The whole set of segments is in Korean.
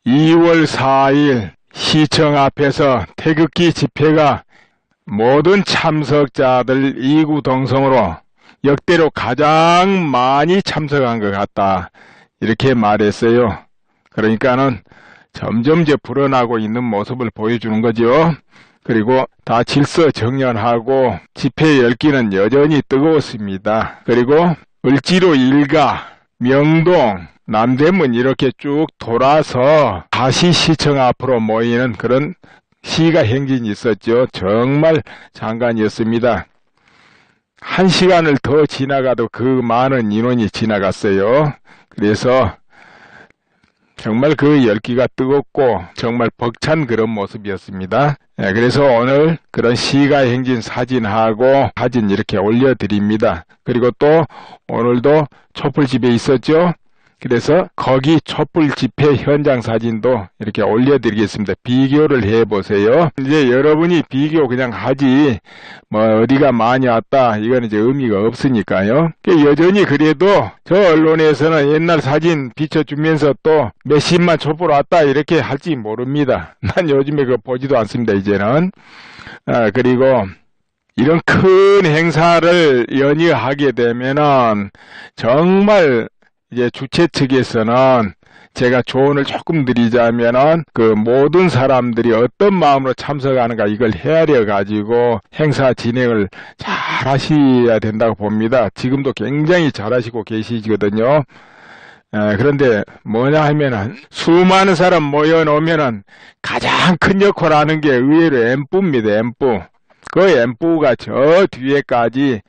2월 4일 시청 앞에서 태극기 집회가 모든 참석자들 이구동성으로 역대로 가장 많이 참석한 것 같다, 이렇게 말했어요. 그러니까는 점점 이제 불어나고 있는 모습을 보여주는 거죠. 그리고 다 질서정연하고 집회 열기는 여전히 뜨거웠습니다. 그리고 을지로 일가, 명동, 남대문 이렇게 쭉 돌아서 다시 시청 앞으로 모이는 그런 시가 행진이 있었죠. 정말 장관이었습니다. 1시간을 더 지나가도 그 많은 인원이 지나갔어요. 그래서 정말 그 열기가 뜨겁고 정말 벅찬 그런 모습이었습니다. 그래서 오늘 그런 시가 행진 사진하고 사진 이렇게 올려드립니다. 그리고 또 오늘도 촛불 집회 있었죠. 그래서 거기 촛불 집회 현장 사진도 이렇게 올려드리겠습니다. 비교를 해보세요. 이제 여러분이 비교 그냥 하지 뭐 어디가 많이 왔다 이건 이제 의미가 없으니까요. 여전히 그래도 저 언론에서는 옛날 사진 비춰주면서 또 몇십만 촛불 왔다 이렇게 할지 모릅니다. 난 요즘에 그거 보지도 않습니다, 이제는. 그리고 이런 큰 행사를 연이하게 되면은 정말 이제 주최 측에서는 제가 조언을 조금 드리자면은 그 모든 사람들이 어떤 마음으로 참석하는가 이걸 헤아려 가지고 행사 진행을 잘 하셔야 된다고 봅니다. 지금도 굉장히 잘 하시고 계시거든요. 그런데 뭐냐 하면은 수많은 사람 모여놓으면은 가장 큰 역할을 하는 게 의외로 앰프입니다. 앰프. 그 앰프가 저 뒤에까지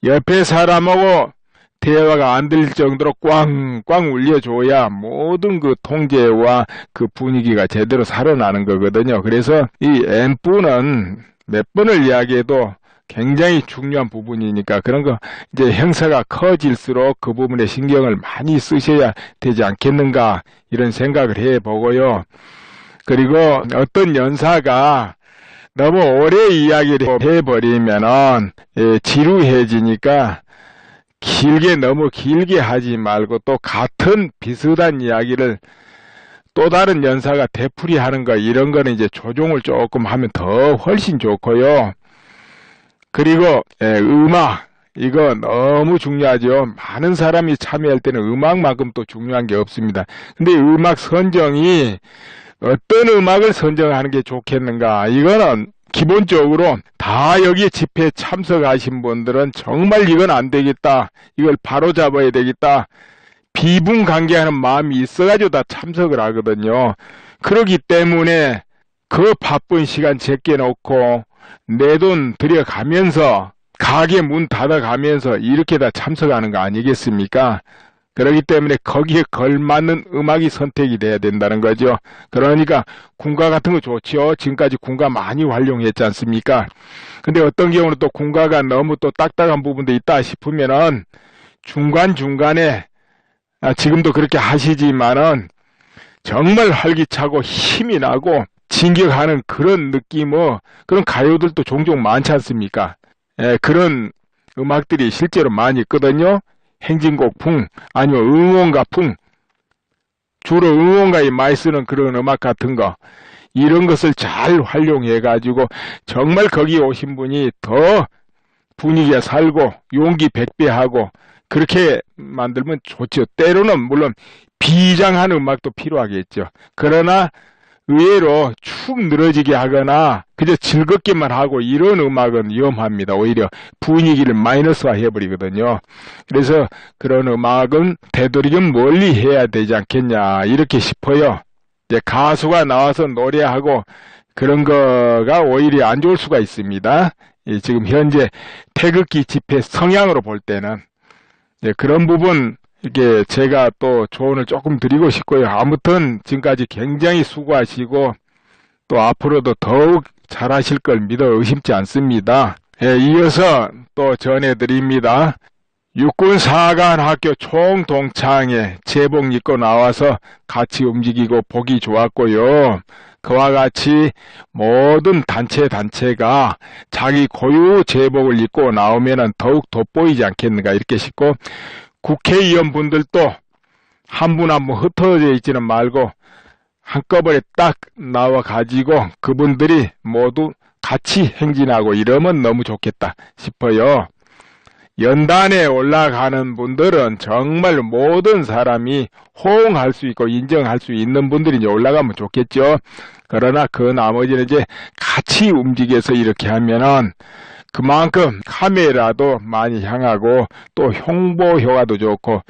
옆에 사람하고 대화가 안 될 정도로 꽝꽝 울려줘야 모든 그 통제와 그 분위기가 제대로 살아나는 거거든요. 그래서 이 앰프는 몇 번을 이야기해도 굉장히 중요한 부분이니까 그런 거 이제 행사가 커질수록 그 부분에 신경을 많이 쓰셔야 되지 않겠는가 이런 생각을 해보고요. 그리고 어떤 연사가 너무 오래 이야기를 해버리면은 지루해지니까 너무 길게 하지 말고 또 같은 비슷한 이야기를 또 다른 연사가 되풀이하는 거 이런 거는 이제 조정을 조금 하면 더 훨씬 좋고요. 그리고 음악 이거 너무 중요하죠. 많은 사람이 참여할 때는 음악만큼 또 중요한 게 없습니다. 근데 음악 선정이 어떤 음악을 선정하는 게 좋겠는가 이거는 기본적으로 다 여기 집회에 참석하신 분들은 정말 이건 안 되겠다. 이걸 바로 잡아야 되겠다. 비분관계하는 마음이 있어가지고 다 참석을 하거든요. 그렇기 때문에 그 바쁜 시간 제껴놓고 내 돈 들여가면서 가게 문 닫아가면서 이렇게 다 참석하는 거 아니겠습니까? 그렇기 때문에 거기에 걸맞는 음악이 선택이 돼야 된다는 거죠. 그러니까 군가 같은 거 좋죠. 지금까지 군가 많이 활용했지 않습니까? 근데 어떤 경우는 또 군가가 너무 또 딱딱한 부분도 있다 싶으면은 중간중간에 지금도 그렇게 하시지만은 정말 활기차고 힘이 나고 진격하는 그런 느낌의 그런 가요들도 종종 많지 않습니까? 그런 음악들이 실제로 많이 있거든요. 행진곡풍 아니면 응원가풍, 주로 응원가에 많이 쓰는 그런 음악 같은 거 이런 것을 잘 활용해 가지고 정말 거기 오신 분이 더 분위기가 살고 용기 백배하고 그렇게 만들면 좋죠. 때로는 물론 비장한 음악도 필요하겠죠. 그러나 의외로 축 늘어지게 하거나 그저 즐겁게만 하고 이런 음악은 위험합니다. 오히려 분위기를 마이너스화 해버리거든요. 그래서 그런 음악은 되도록이면 멀리 해야 되지 않겠냐 이렇게 싶어요. 이제 가수가 나와서 노래하고 그런 거가 오히려 안 좋을 수가 있습니다. 지금 현재 태극기 집회 성향으로 볼 때는 그런 부분 이렇게 제가 또 조언을 조금 드리고 싶고요. 아무튼 지금까지 굉장히 수고하시고 또 앞으로도 더욱 잘하실 걸 믿어 의심치 않습니다. 이어서 또 전해드립니다. 육군사관학교 총동창회 제복 입고 나와서 같이 움직이고 보기 좋았고요. 그와 같이 모든 단체가 자기 고유 제복을 입고 나오면 더욱 돋보이지 않겠는가 이렇게 싶고 국회의원분들도 한 분 한 분 흩어져 있지는 말고 한꺼번에 딱 나와가지고 그분들이 모두 같이 행진하고 이러면 너무 좋겠다 싶어요. 연단에 올라가는 분들은 정말 모든 사람이 호응할 수 있고 인정할 수 있는 분들이 이제 올라가면 좋겠죠. 그러나 그 나머지는 이제 같이 움직여서 이렇게 하면은 그만큼 카메라도 많이 향하고 또 홍보 효과도 좋고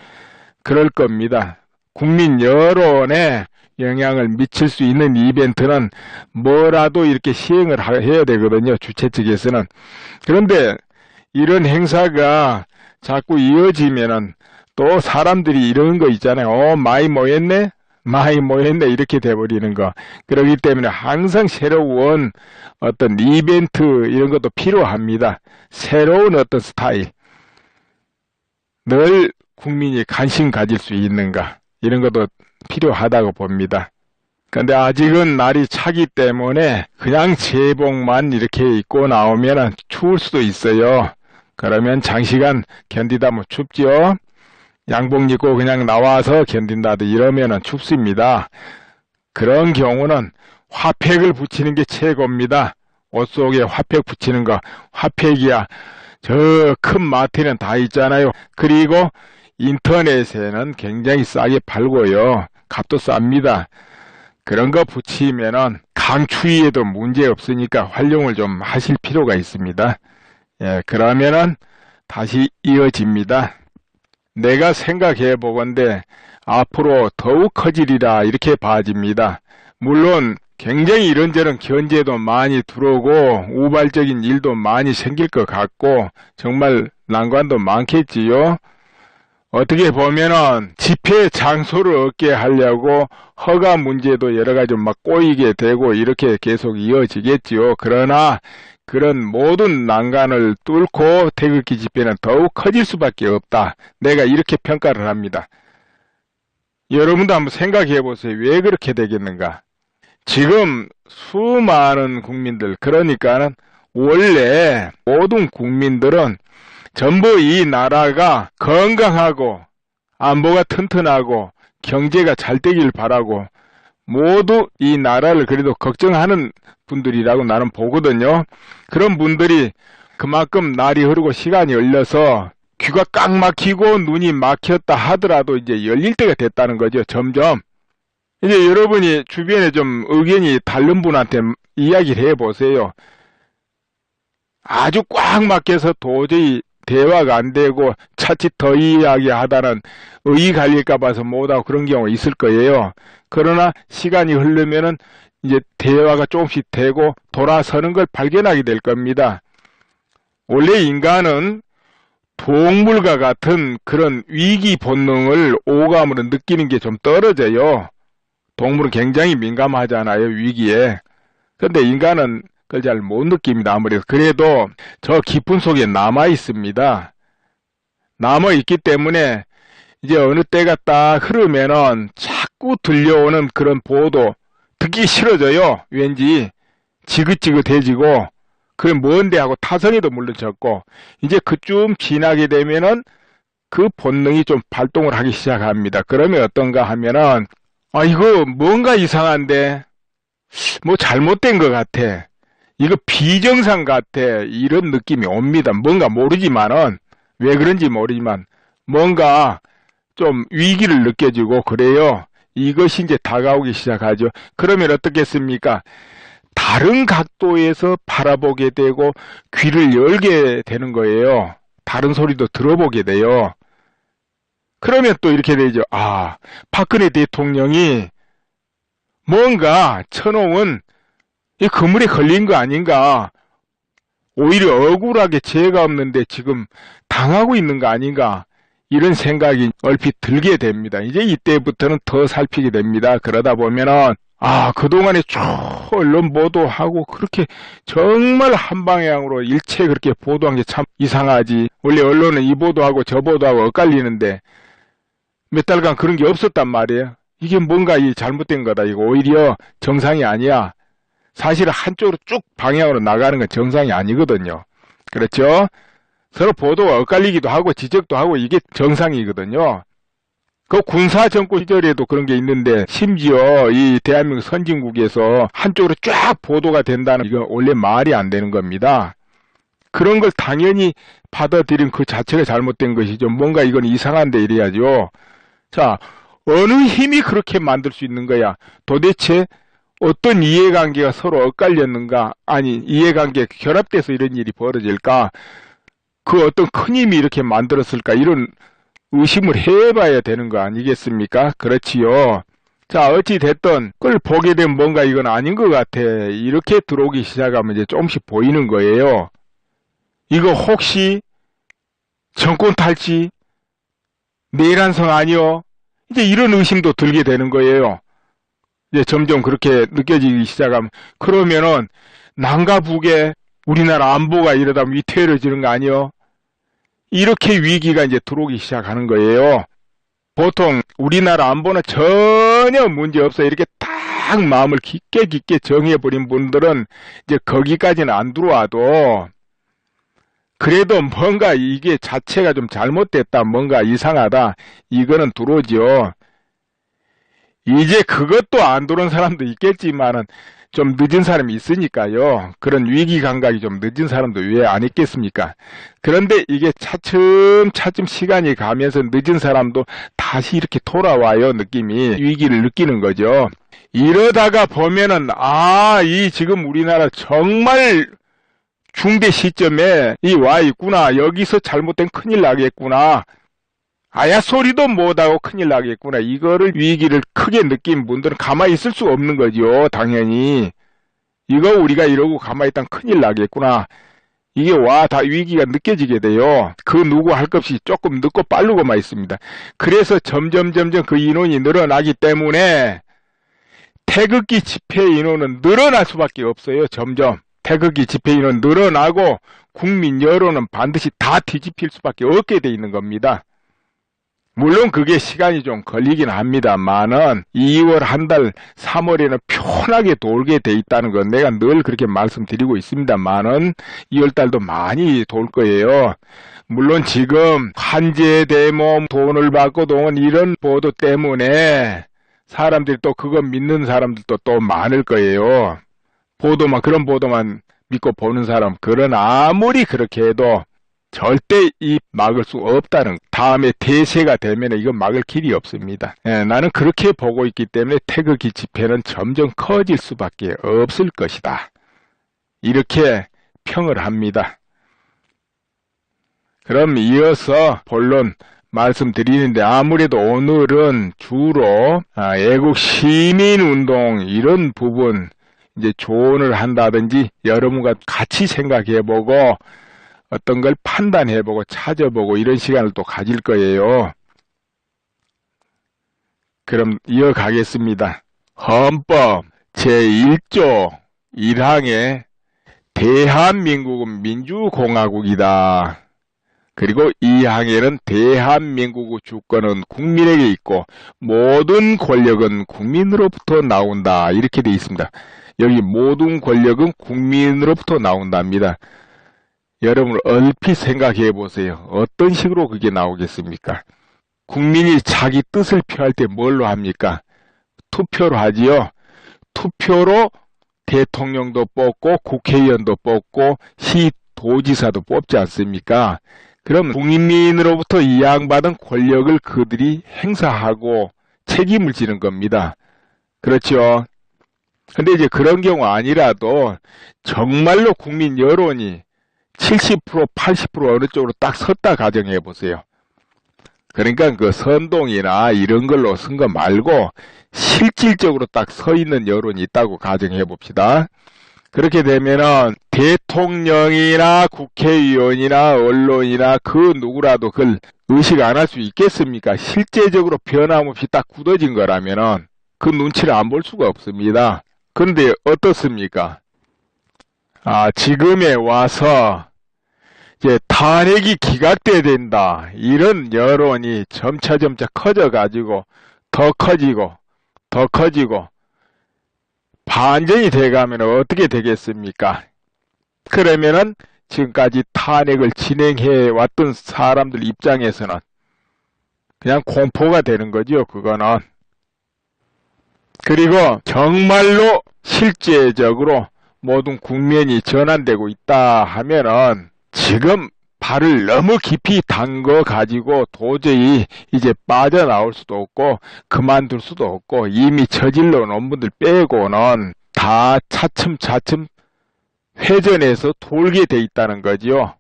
그럴 겁니다. 국민 여론에 영향을 미칠 수 있는 이벤트는 뭐라도 이렇게 시행을 해야 되거든요. 주최 측에서는. 그런데 이런 행사가 자꾸 이어지면은 또 사람들이 이런 거 있잖아요. 많이 모였네? 많이 모였네? 이렇게 돼버리는 거. 그렇기 때문에 항상 새로운 어떤 이벤트 이런 것도 필요합니다. 새로운 어떤 스타일. 늘 국민이 관심 가질 수 있는가. 이런 것도 필요하다고 봅니다. 근데 아직은 날이 차기 때문에 그냥 제복만 이렇게 입고 나오면 추울 수도 있어요. 그러면 장시간 견디다 뭐 춥죠. 양복 입고 그냥 나와서 견딘다도 이러면 춥습니다. 그런 경우는 화팩을 붙이는 게 최고입니다. 옷 속에 화팩 붙이는 거. 화팩이야. 저 큰 마트에는 다 있잖아요. 그리고 인터넷에는 굉장히 싸게 팔고요. 값도 쌉니다. 그런 거 붙이면은 강추위에도 문제 없으니까 활용을 좀 하실 필요가 있습니다. 예, 그러면은 다시 이어집니다. 내가 생각해 보건대 앞으로 더욱 커지리라 이렇게 봐집니다. 물론 굉장히 이런저런 견제도 많이 들어오고 우발적인 일도 많이 생길 것 같고 정말 난관도 많겠지요. 어떻게 보면은 집회 장소를 얻게 하려고 허가 문제도 여러 가지 막 꼬이게 되고 이렇게 계속 이어지겠지요. 그러나 그런 모든 난관을 뚫고 태극기 집회는 더욱 커질 수밖에 없다. 내가 이렇게 평가를 합니다. 여러분도 한번 생각해 보세요. 왜 그렇게 되겠는가? 지금 수많은 국민들, 그러니까는 원래 모든 국민들은 전부 이 나라가 건강하고 안보가 튼튼하고 경제가 잘 되길 바라고 모두 이 나라를 그래도 걱정하는 분들이라고 나는 보거든요. 그런 분들이 그만큼 날이 흐르고 시간이 흘러서 귀가 꽉 막히고 눈이 막혔다 하더라도 이제 열릴 때가 됐다는 거죠. 점점. 이제 여러분이 주변에 좀 의견이 다른 분한테 이야기를 해보세요. 아주 꽉 막혀서 도저히 대화가 안 되고 차칫 더 이야기하다는 의의 갈릴까 봐서 못하고 그런 경우가 있을 거예요. 그러나 시간이 흐르면은 이제 대화가 조금씩 되고 돌아서는 걸 발견하게 될 겁니다. 원래 인간은 동물과 같은 그런 위기 본능을 오감으로 느끼는 게 좀 떨어져요. 동물은 굉장히 민감하잖아요, 위기에. 근데 인간은 그걸 잘 못 느낍니다. 아무래도. 그래도 저 깊은 속에 남아 있습니다. 남아 있기 때문에 이제 어느 때가 딱 흐르면은 자꾸 들려오는 그런 보도 듣기 싫어져요. 왠지 지긋지긋해지고 그게 뭔데 하고 타성에도 물론 적고 이제 그쯤 지나게 되면은 그 본능이 좀 발동을 하기 시작합니다. 그러면 어떤가 하면은 아 이거 뭔가 이상한데 뭐 잘못된 것 같아. 이거 비정상 같아. 이런 느낌이 옵니다. 뭔가 모르지만은 왜 그런지 모르지만 뭔가 좀 위기를 느껴지고 그래요. 이것이 이제 다가오기 시작하죠. 그러면 어떻겠습니까? 다른 각도에서 바라보게 되고 귀를 열게 되는 거예요. 다른 소리도 들어보게 돼요. 그러면 또 이렇게 되죠. 아, 박근혜 대통령이 뭔가 쳐놓은 이 그물에 걸린 거 아닌가. 오히려 억울하게 죄가 없는데 지금 당하고 있는 거 아닌가. 이런 생각이 얼핏 들게 됩니다. 이제 이때부터는 더 살피게 됩니다. 그러다 보면은 아 그동안에 쭉 언론 보도하고 그렇게 정말 한 방향으로 일체 그렇게 보도한 게 참 이상하지. 원래 언론은 이 보도하고 저 보도하고 엇갈리는데 몇 달간 그런 게 없었단 말이에요. 이게 뭔가 이 잘못된 거다. 이거 오히려 정상이 아니야. 사실 한쪽으로 쭉 방향으로 나가는 건 정상이 아니거든요. 그렇죠? 서로 보도가 엇갈리기도 하고 지적도 하고 이게 정상이거든요. 그 군사 정권 시절에도 그런 게 있는데 심지어 이 대한민국 선진국에서 한쪽으로 쫙 보도가 된다는 이거 원래 말이 안 되는 겁니다. 그런 걸 당연히 받아들인 그 자체가 잘못된 것이죠. 뭔가 이건 이상한데 이래야죠. 자, 어느 힘이 그렇게 만들 수 있는 거야? 도대체 어떤 이해관계가 서로 엇갈렸는가? 아니, 이해관계가 결합돼서 이런 일이 벌어질까? 그 어떤 큰 힘이 이렇게 만들었을까? 이런 의심을 해봐야 되는 거 아니겠습니까? 그렇지요. 자, 어찌 됐든 그걸 보게 되면 뭔가 이건 아닌 것 같아. 이렇게 들어오기 시작하면 이제 조금씩 보이는 거예요. 이거 혹시 정권 탈지? 내란성 아니요? 이제 이런 의심도 들게 되는 거예요. 이제 점점 그렇게 느껴지기 시작하면. 그러면은 남과 북에 우리나라 안보가 이러다 위태로워지는 거 아니요? 이렇게 위기가 이제 들어오기 시작하는 거예요. 보통 우리나라 안보는 전혀 문제 없어 이렇게 딱 마음을 깊게 정해버린 분들은 이제 거기까지는 안 들어와도 그래도 뭔가 이게 자체가 좀 잘못됐다, 뭔가 이상하다, 이거는 들어오죠. 이제 그것도 안 들어온 사람도 있겠지만은 좀 늦은 사람이 있으니까요. 그런 위기 감각이 좀 늦은 사람도 왜 안 있겠습니까? 그런데 이게 차츰 시간이 가면서 늦은 사람도 다시 이렇게 돌아와요. 느낌이. 위기를 느끼는 거죠. 이러다가 보면은 이 지금 우리나라 정말 중대 시점에 와 있구나. 여기서 잘못된 큰일 나겠구나. 아야 소리도 못하고 큰일 나겠구나. 이거를 위기를 크게 느낀 분들은 가만히 있을 수 없는 거죠. 당연히. 이거 우리가 이러고 가만히 있다면 큰일 나겠구나. 이게 다 위기가 느껴지게 돼요. 그 누구 할 것 없이 조금 늦고 빠르고만 있습니다. 그래서 점점 그 인원이 늘어나기 때문에 태극기 집회 인원은 늘어날 수밖에 없어요. 점점. 태극기 집회 인원 늘어나고 국민 여론은 반드시 다 뒤집힐 수밖에 없게 돼 있는 겁니다. 물론 그게 시간이 좀 걸리긴 합니다만은 2월 한 달 3월에는 편하게 돌게 돼 있다는 건 내가 늘 그렇게 말씀드리고 있습니다만은 2월 달도 많이 돌 거예요. 물론 지금 환제 대모 돈을 받고 동원 이런 보도 때문에 사람들이 또 그거 믿는 사람들도 또 많을 거예요. 그런 보도만 믿고 보는 사람. 그러나 아무리 그렇게 해도 절대 막을 수 없다는, 다음에 대세가 되면 이건 막을 길이 없습니다. 나는 그렇게 보고 있기 때문에 태극기 집회는 점점 커질 수밖에 없을 것이다. 이렇게 평을 합니다. 그럼 이어서 본론 말씀드리는데, 아무래도 오늘은 주로 애국 시민운동 이런 부분 이제 조언을 한다든지 여러분과 같이 생각해보고 어떤 걸 판단해보고 찾아보고 이런 시간을 또 가질 거예요. 그럼 이어가겠습니다. 헌법 제1조 1항에 대한민국은 민주공화국이다. 그리고 2항에는 대한민국의 주권은 국민에게 있고 모든 권력은 국민으로부터 나온다. 이렇게 되어 있습니다. 여기 모든 권력은 국민으로부터 나온답니다. 여러분 얼핏 생각해 보세요. 어떤 식으로 그게 나오겠습니까? 국민이 자기 뜻을 표할 때 뭘로 합니까? 투표로 하지요. 투표로 대통령도 뽑고 국회의원도 뽑고 시도지사도 뽑지 않습니까? 그럼 국민으로부터 이양받은 권력을 그들이 행사하고 책임을 지는 겁니다. 그렇죠? 근데 이제 그런 경우 아니라도 정말로 국민 여론이 70%, 80% 어느 쪽으로 딱 섰다 가정해 보세요. 그러니까 그 선동이나 이런 걸로 쓴 거 말고 실질적으로 딱 서 있는 여론이 있다고 가정해 봅시다. 그렇게 되면은 대통령이나 국회의원이나 언론이나 그 누구라도 그걸 의식 안 할 수 있겠습니까? 실제적으로 변함없이 딱 굳어진 거라면은 그 눈치를 안 볼 수가 없습니다. 그런데 어떻습니까? 지금에 와서 이제 탄핵이 기각돼야 된다. 이런 여론이 점차 커져가지고 더 커지고 반전이 돼가면 어떻게 되겠습니까? 그러면은 지금까지 탄핵을 진행해 왔던 사람들 입장에서는 그냥 공포가 되는 거죠, 그거는. 그리고 정말로 실제적으로 모든 국면이 전환되고 있다 하면은 지금 발을 너무 깊이 담궈 가지고 도저히 이제 빠져나올 수도 없고 그만둘 수도 없고 이미 저질러 놓은 분들 빼고는 다 차츰차츰 회전해서 돌게 돼 있다는 거지요.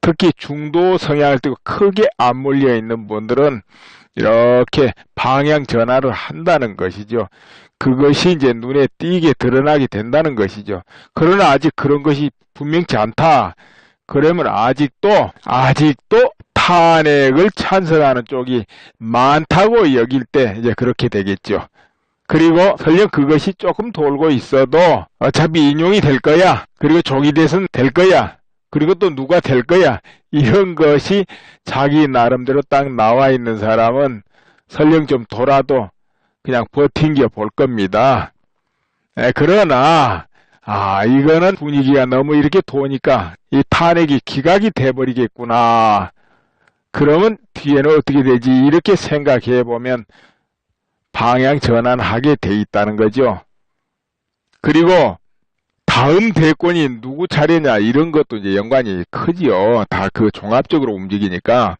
특히 중도 성향을 띠고 크게 안 몰려 있는 분들은 이렇게 방향 전환을 한다는 것이죠. 그것이 이제 눈에 띄게 드러나게 된다는 것이죠. 그러나 아직 그런 것이 분명치 않다. 그러면 아직도 탄핵을 찬성하는 쪽이 많다고 여길 때 이제 그렇게 되겠죠. 그리고 설령 그것이 조금 돌고 있어도 어차피 인용이 될 거야. 그리고 조기 대선 될 거야. 그리고 또 누가 될 거야. 이런 것이 자기 나름대로 딱 나와 있는 사람은 설령 좀 돌아도 그냥 버틴겨 볼 겁니다. 그러나 이거는 분위기가 너무 이렇게 도니까 이 탄핵이 기각이 돼버리겠구나. 그러면 뒤에는 어떻게 되지? 이렇게 생각해 보면 방향 전환하게 돼 있다는 거죠. 그리고 다음 대권이 누구 차례냐 이런 것도 이제 연관이 크지요. 다 그 종합적으로 움직이니까.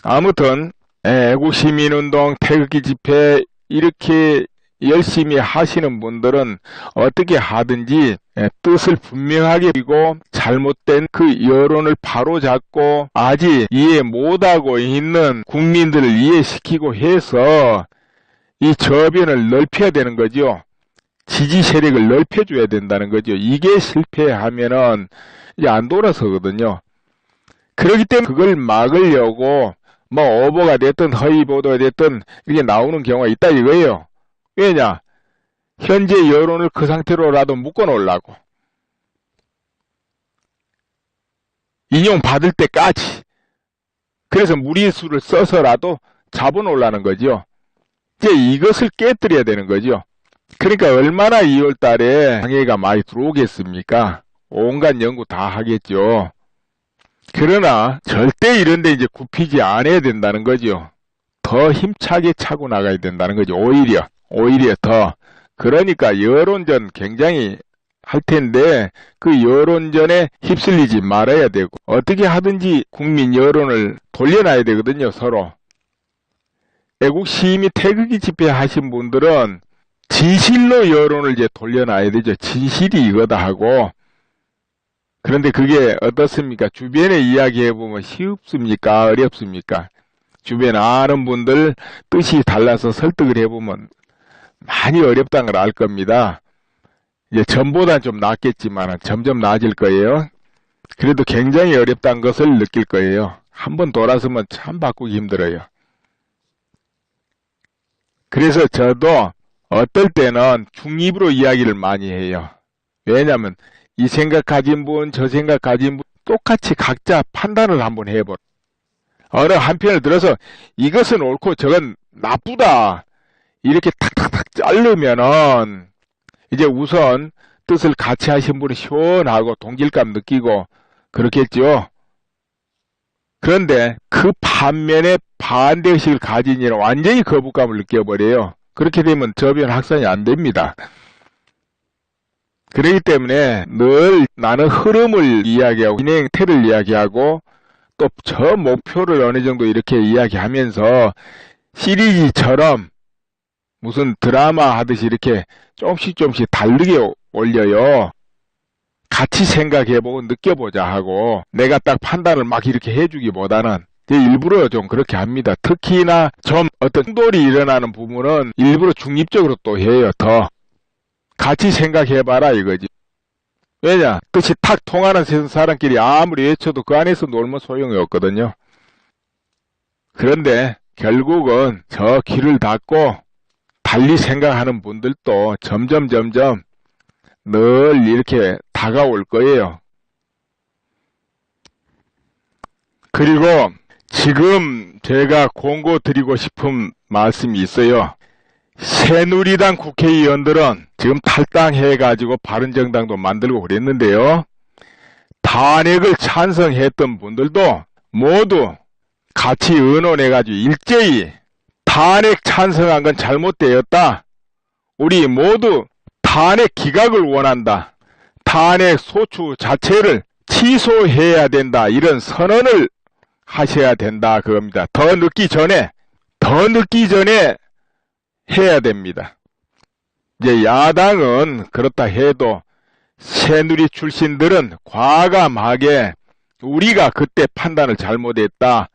아무튼 애국시민운동, 태극기 집회 이렇게 열심히 하시는 분들은 어떻게 하든지 뜻을 분명하게 그리고 잘못된 그 여론을 바로잡고 아직 이해 못하고 있는 국민들을 이해시키고 해서 이 저변을 넓혀야 되는 거죠. 지지 세력을 넓혀줘야 된다는 거죠. 이게 실패하면은 이제 안 돌아서거든요. 그렇기 때문에 그걸 막으려고 뭐 오보가 됐든 허위 보도가 됐든 이게 나오는 경우가 있다 이거예요. 왜냐? 현재 여론을 그 상태로라도 묶어놓으려고. 인용받을 때까지. 그래서 무리수를 써서라도 잡아놓으려는 거죠. 이제 이것을 깨뜨려야 되는 거죠. 그러니까 얼마나 2월 달에 장애가 많이 들어오겠습니까? 온갖 연구 다 하겠죠. 그러나 절대 이런 데 이제 굽히지 않아야 된다는 거죠. 더 힘차게 차고 나가야 된다는 거죠. 오히려 더. 그러니까 여론전 굉장히 할 텐데 그 여론전에 휩쓸리지 말아야 되고 어떻게 하든지 국민 여론을 돌려놔야 되거든요. 서로. 애국시민 태극기 집회 하신 분들은 진실로 여론을 이제 돌려놔야 되죠. 진실이 이거다 하고. 그런데 그게 어떻습니까? 주변에 이야기해보면 쉽습니까? 어렵습니까? 주변 아는 분들 뜻이 달라서 설득을 해보면 많이 어렵다는 걸 알 겁니다. 이제 전보다는 좀 낫겠지만 점점 나아질 거예요. 그래도 굉장히 어렵다는 것을 느낄 거예요. 한번 돌아서면 참 바꾸기 힘들어요. 그래서 저도 어떨 때는 중립으로 이야기를 많이 해요. 왜냐하면 이 생각 가진 분, 저 생각 가진 분 똑같이 각자 판단을 한번 해보라. 어느 한편을 들어서 이것은 옳고 저건 나쁘다. 이렇게 탁탁탁 자르면은 이제 우선 뜻을 같이 하신 분이 시원하고 동질감 느끼고 그렇겠죠. 그런데 그 반면에 반대의식을 가진 이는 완전히 거부감을 느껴버려요. 그렇게 되면 저변 확산이 안 됩니다. 그렇기 때문에 늘 나는 흐름을 이야기하고 진행태를 이야기하고 또 저 목표를 어느 정도 이렇게 이야기하면서 시리즈처럼 무슨 드라마 하듯이 이렇게 조금씩 다르게 올려요. 같이 생각해보고 느껴보자 하고 내가 딱 판단을 막 이렇게 해주기보다는 일부러 좀 그렇게 합니다. 특히나 좀 어떤 충돌이 일어나는 부분은 일부러 중립적으로 또 해요. 더 같이 생각해봐라 이거지. 왜냐? 뜻이 탁 통하는 사람끼리 아무리 외쳐도 그 안에서 놀면 소용이 없거든요. 그런데 결국은 저 길을 닫고 달리 생각하는 분들도 점점 늘 이렇게 다가올 거예요. 그리고 지금 제가 권고 드리고 싶은 말씀이 있어요. 새누리당 국회의원들은 지금 탈당해가지고 바른정당도 만들고 그랬는데요. 탄핵을 찬성했던 분들도 모두 같이 의논해가지고 일제히 탄핵 찬성한 건 잘못되었다. 우리 모두 탄핵 기각을 원한다. 탄핵 소추 자체를 취소해야 된다. 이런 선언을 하셔야 된다. 그겁니다. 더 늦기 전에 해야 됩니다. 이제 야당은 그렇다 해도 새누리 출신들은 과감하게 우리가 그때 판단을 잘못했다.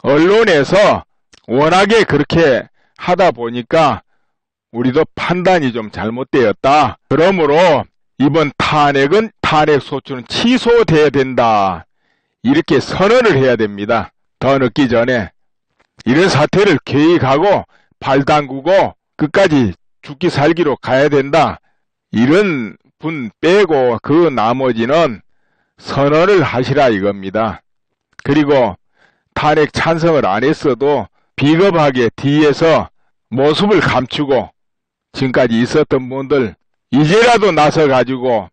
언론에서 워낙에 그렇게 하다 보니까 우리도 판단이 좀 잘못되었다. 그러므로 이번 탄핵은 탄핵 소추는 취소돼야 된다. 이렇게 선언을 해야 됩니다. 더 늦기 전에. 이런 사태를 계획하고 발 담그고 끝까지 죽기 살기로 가야 된다. 이런 분 빼고 그 나머지는 선언을 하시라 이겁니다. 그리고 탄핵 찬성을 안 했어도 비겁하게 뒤에서 모습을 감추고 지금까지 있었던 분들 이제라도 나서가지고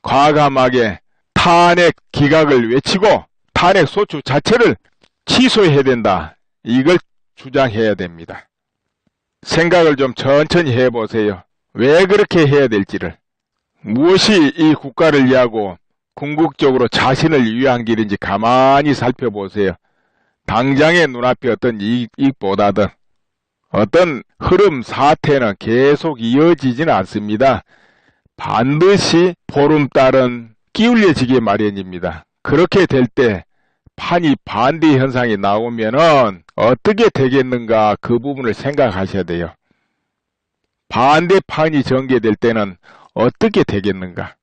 과감하게 탄핵 기각을 외치고 탄핵 소추 자체를 취소해야 된다. 이걸 주장해야 됩니다. 생각을 좀 천천히 해보세요. 왜 그렇게 해야 될지를. 무엇이 이 국가를 위하고 궁극적으로 자신을 위한 길인지 가만히 살펴보세요. 당장의 눈앞에 어떤 이익보다든 어떤 흐름 사태는 계속 이어지지는 않습니다. 반드시 보름달은 기울여지기 마련입니다. 그렇게 될 때 판이 반대 현상이 나오면은 어떻게 되겠는가 그 부분을 생각하셔야 돼요. 반대판이 전개될 때는 어떻게 되겠는가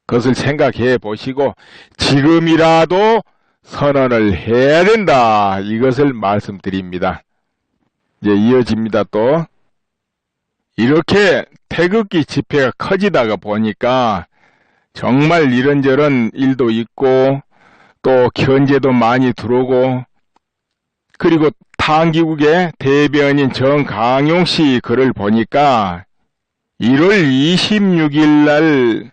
그것을 생각해 보시고 지금이라도 선언을 해야 된다. 이것을 말씀드립니다. 이제 이어집니다. 또 이렇게 태극기 집회가 커지다가 보니까 정말 이런저런 일도 있고 또 견제도 많이 들어오고 그리고 탄기국의 대변인 정강용 씨 글을 보니까 1월 26일 날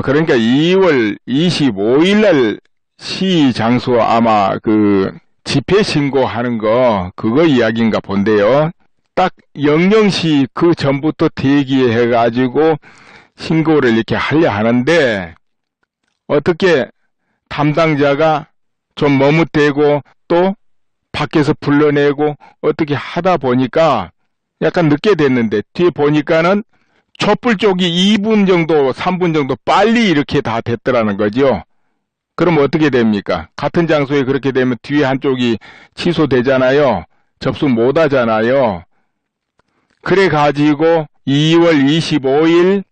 그러니까 2월 25일 날 시 장소 아마 그 집회 신고하는 거 그거 이야기인가 본데요. 딱 00시 그 전부터 대기해 가지고 신고를 이렇게 하려 하는데 어떻게 담당자가 좀 머뭇대고 또 밖에서 불러내고 어떻게 하다 보니까 약간 늦게 됐는데 뒤에 보니까는 촛불 쪽이 2분 정도 3분 정도 빨리 이렇게 다 됐더라는 거죠. 그럼 어떻게 됩니까? 같은 장소에 그렇게 되면 뒤에 한쪽이 취소되잖아요. 접수 못 하잖아요. 그래 가지고 2월 25일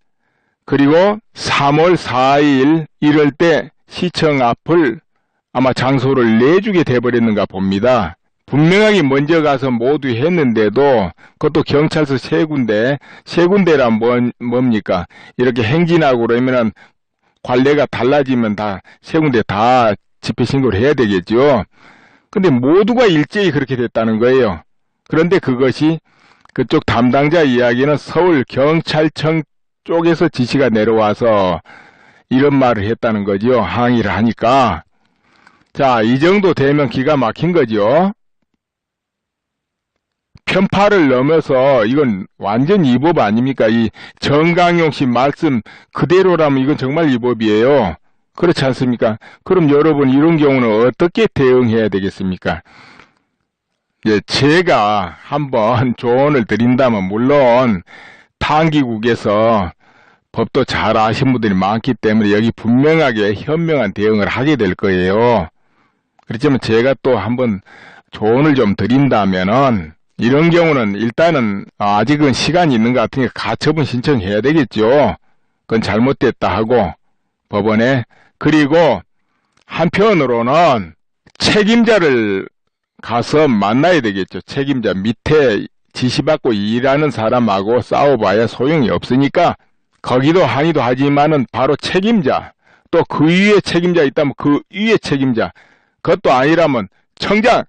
그리고 3월 4일 이럴 때 시청 앞을 아마 장소를 내주게 돼버렸는가 봅니다. 분명하게 먼저 가서 모두 했는데도 그것도 경찰서 세 군데란 뭡니까? 이렇게 행진하고 그러면은 관례가 달라지면 다 세 군데 다 집회 신고를 해야 되겠죠. 근데 모두가 일제히 그렇게 됐다는 거예요. 그런데 그것이 그쪽 담당자 이야기는 서울 경찰청 쪽에서 지시가 내려와서 이런 말을 했다는 거죠. 항의를 하니까. 자, 이 정도 되면 기가 막힌 거죠. 편파를 넘어서 이건 완전 위법 아닙니까? 이 정강용 씨 말씀 그대로라면 이건 정말 위법이에요. 그렇지 않습니까? 그럼 여러분 이런 경우는 어떻게 대응해야 되겠습니까? 예, 제가 한번 조언을 드린다면 물론 탄기국에서 법도 잘 아신 분들이 많기 때문에 여기 분명하게 현명한 대응을 하게 될 거예요. 그렇지만 제가 또 한번 조언을 좀 드린다면은 이런 경우는 일단은 아직은 시간이 있는 것 같으니까 가처분 신청해야 되겠죠. 그건 잘못됐다 하고 법원에. 그리고 한편으로는 책임자를 가서 만나야 되겠죠. 책임자 밑에 지시받고 일하는 사람하고 싸워봐야 소용이 없으니까 거기도 항의도 하지만은 바로 책임자 또 그 위에 책임자 있다면 그 위에 책임자 그것도 아니라면 청장